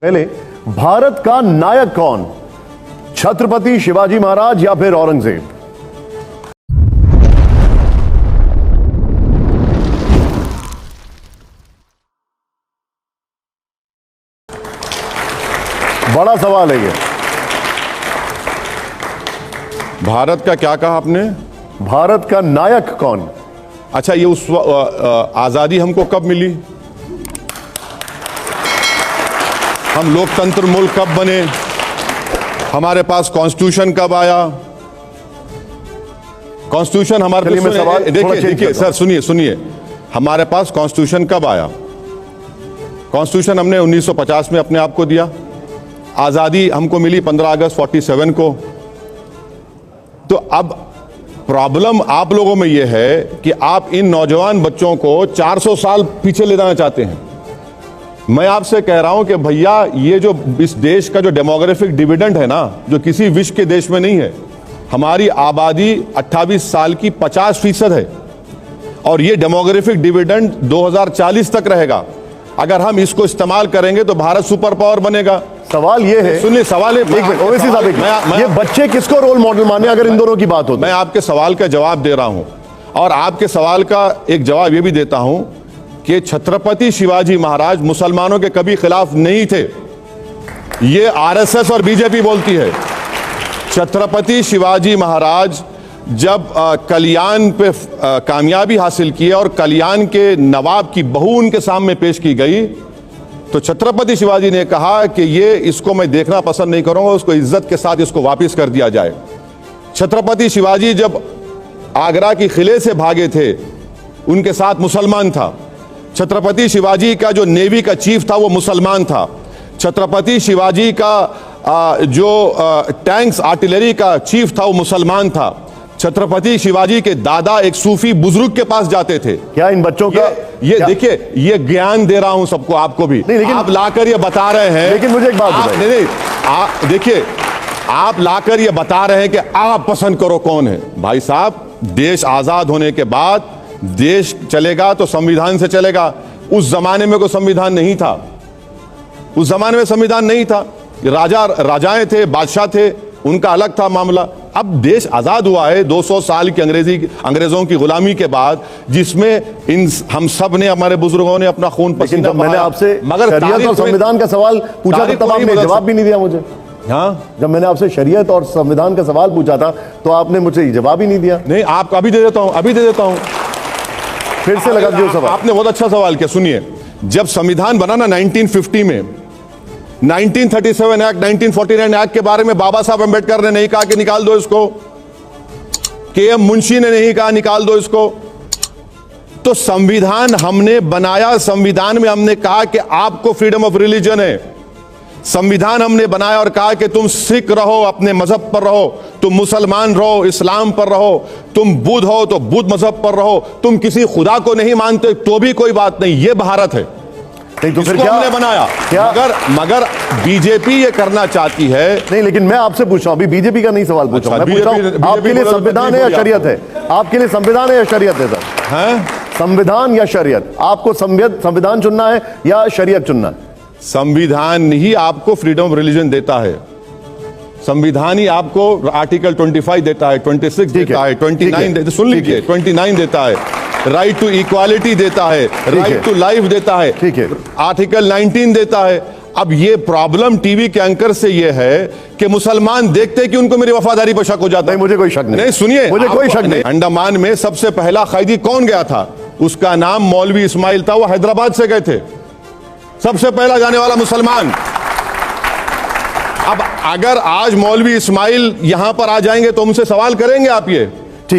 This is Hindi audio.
पहले, भारत का नायक कौन? छत्रपति शिवाजी महाराज या फिर औरंगजेब? बड़ा सवाल है ये। भारत का क्या कहा आपने? भारत का नायक कौन? अच्छा, ये उस आजादी हमको कब मिली? हम लोकतंत्र मुल्क कब बने? हमारे पास कॉन्स्टिट्यूशन कब आया? कॉन्स्टिट्यूशन हमारे पास, देखिए सर, सुनिए, हमारे पास कॉन्स्टिट्यूशन कब आया? कॉन्स्टिट्यूशन हमने 1950 में अपने आप को दिया। आजादी हमको मिली 15 अगस्त 47 को। तो अब प्रॉब्लम आप लोगों में यह है कि आप इन नौजवान बच्चों को 400 साल पीछे ले जाना चाहते हैं। मैं आपसे कह रहा हूं कि भैया, ये जो इस देश का जो डेमोग्राफिक डिविडेंड है ना, जो किसी विश्व के देश में नहीं है, हमारी आबादी 28 साल की 50% है और ये डेमोग्राफिक डिविडेंड 2040 तक रहेगा। अगर हम इसको इस्तेमाल करेंगे तो भारत सुपर पावर बनेगा। सवाल ये है, सुनिए, सवाल है, ओवैसी साहब, ये बच्चे किसको रोल मॉडल माने अगर इन दोनों की बात हो? मैं आपके सवाल का जवाब दे रहा हूं और आपके सवाल का एक जवाब ये भी देता हूं कि छत्रपति शिवाजी महाराज मुसलमानों के कभी खिलाफ नहीं थे। ये आरएसएस और बीजेपी बोलती है। छत्रपति शिवाजी महाराज जब कल्याण पे कामयाबी हासिल की और कल्याण के नवाब की बहू उनके सामने पेश की गई तो छत्रपति शिवाजी ने कहा कि ये इसको मैं देखना पसंद नहीं करूंगा, उसको इज्जत के साथ इसको वापस कर दिया जाए। छत्रपति शिवाजी जब आगरा की किले से भागे थे, उनके साथ मुसलमान था। छत्रपति शिवाजी का जो नेवी का चीफ था वो मुसलमान था। छत्रपति शिवाजी का जो टैंक्स आर्टिलरी का चीफ था वो मुसलमान था। छत्रपति शिवाजी के दादा एक सूफी बुजुर्ग के पास जाते थे। क्या इन बच्चों का ये देखिए, ये ज्ञान दे रहा हूं सबको, आपको भी। नहीं, लेकिन आप लाकर ये बता रहे हैं। लेकिन मुझे एक बात बताइए। आप देखिए, आप लाकर ये बता रहे हैं कि आप पसंद करो कौन है। भाई साहब, देश आजाद होने के बाद देश चलेगा तो संविधान से चलेगा। उस जमाने में कोई संविधान नहीं था। उस जमाने में संविधान नहीं था। राजाएं थे, बादशाह थे, उनका अलग था मामला। अब देश आजाद हुआ है 200 साल की अंग्रेजों की गुलामी के बाद, जिसमें हम सब ने, हमारे बुजुर्गों ने अपना खून पसीना बहाया। मैंने आपसे शरीयत और संविधान का सवाल पूछा था, तब आपने जवाब भी नहीं दिया मुझे। हाँ, जब मैंने आपसे शरीयत और संविधान का सवाल पूछा था तो आपने मुझे जवाब ही नहीं दिया। नहीं, आपको अभी दे देता हूं, फिर से लगा दिया सवाल। आपने बहुत अच्छा सवाल किया। सुनिए, जब संविधान बना ना 1950 में, 1937 एक्ट, 1949 एक्ट के बारे में बाबा साहब अंबेडकर ने नहीं कहा कि निकाल दो इसको। के.एम. मुंशी ने नहीं कहा निकाल दो इसको। तो संविधान हमने बनाया, संविधान में हमने कहा कि आपको फ्रीडम ऑफ रिलीजन है। संविधान हमने बनाया और कहा कि तुम सिख रहो, अपने मजहब पर रहो, तुम मुसलमान रहो, इस्लाम पर रहो, तुम बुद्ध हो तो बुद्ध मजहब पर रहो, तुम किसी खुदा को नहीं मानते तो भी कोई बात नहीं। ये भारत है। तो फिर क्या हमने बनाया? मगर बीजेपी ये करना चाहती है। नहीं, लेकिन मैं आपसे पूछ रहा हूं, अभी बीजेपी का नहीं सवाल पूछ रहा हूं। मैं पूछ रहा हूं, आपके लिए संविधान है या शरीयत है? आपके लिए संविधान है या शरीयत है सर? हैं? संविधान या शरीयत? आपको संविधान चुनना है या शरीयत चुनना है? संविधान ही आपको फ्रीडम ऑफ रिलीजन देता है। संविधान ही आपको आर्टिकल 25 देता है, 26 देता है, 29 सुन लीजिए, 29 देता है, राइट टू इक्वालिटी देता है, राइट टू लाइफ देता है, ठीक है, आर्टिकल 19 देता है। अब ये प्रॉब्लम टीवी के एंकर से ये है कि मुसलमान देखते कि उनको मेरी वफादारी पर शक हो जाता है। मुझे कोई शक नहीं। सुनिए, मुझे कोई शक नहीं। अंडमान में सबसे पहला कैदी कौन गया था? उसका नाम मौलवी इस्माइल था। वो हैदराबाद से गए थे, सबसे पहला जाने वाला मुसलमान। अब अगर आज मौलवी इस्माइल यहां पर आ जाएंगे तो उनसे सवाल करेंगे आप ये